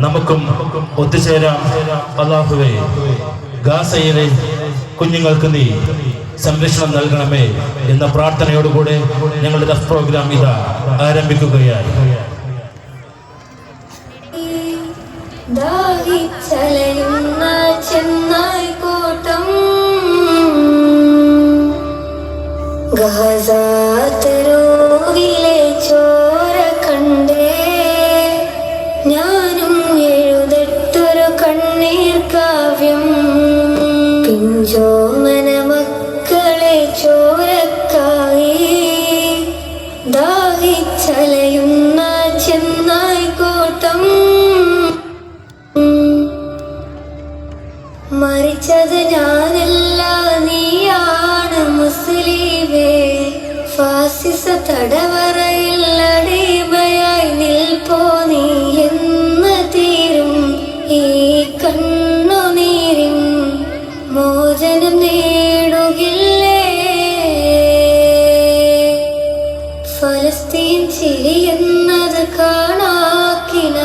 നമുക്കും ഒത്തുചേരാം. അല്ലാഹുവേ, ഗാസയിലെ കുഞ്ഞുങ്ങൾക്ക് നീ സംരക്ഷണം നൽകണമേ എന്ന പ്രാർത്ഥനയോടുകൂടെ ഞങ്ങളുടെ ദഫ് പ്രോഗ്രാം ഇതാ ആരംഭിക്കുകയായി. ദാഹിച്ചലയുന്ന ചെന്നായ്ക്കൂട്ടം ഗാസയിലെ ചോര കണ്ടേ ഞാനും എഴുതട്ടൊരു കണ്ണീർ കാവ്യം. പിഞ്ചോമന മക്കളെ ചോരക്കായി ദാഹിച്ചലയുന്ന ചെന്നായ്ക്കൂട്ടം. മരിച്ചത് ഞാനല്ല, നീയാണ് മുസ്ലിമേ. ഫാസിസ തടവറയിൽ അടിമയായി നിൽപ്പോ നീ എന്ന് തീരും ഈ കണ്ണുനീരിൻ മോചനം നേടുകില്ലേ? ഫലസ്തീൻ ചിരിയെന്നത് കാണാക്കിനാവല്ല,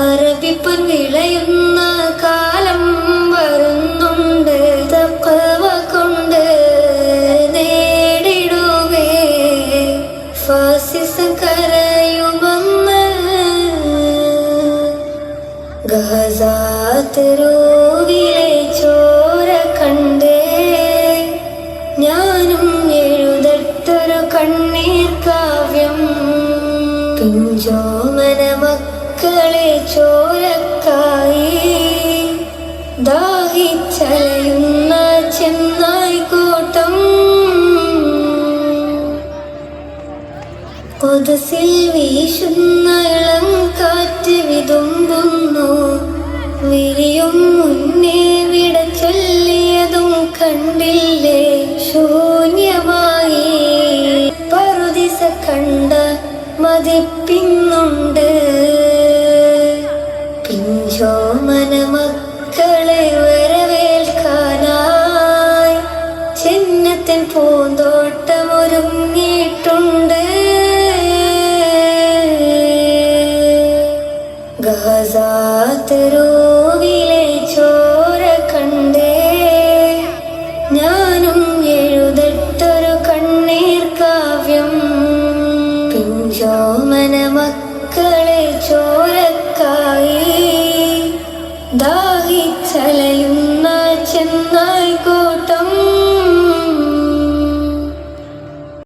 അറബിപ്പൻ വിളയുന്ന കാലം വരുന്നുണ്ട്. തഖ്വ കൊണ്ട് നേടിടുവേ ഫാസിസം കരയുമെന്ന്. ഗാസ തെരുവിലെ ചോര കണ്ടേ ഞാനും എഴുതട്ടൊരു കണ്ണീർ കാവ്യം. പിഞ്ചോമന മക്കളെ ചോരക്കായി ദാഹിച്ചലയുന്ന ചെന്നായ്ക്കൂട്ടം. കൊതസിൽ വീശുന്ന ഇളം കാറ്റ് വിതുമ്പുന്നു, വിരിയും മുന്നേ വിട ചൊല്ലിയതും കണ്ടില്ലേ? ശൂന്യമായി പറുദിസ കണ്ട മതിപ്പിന്നുണ്ട്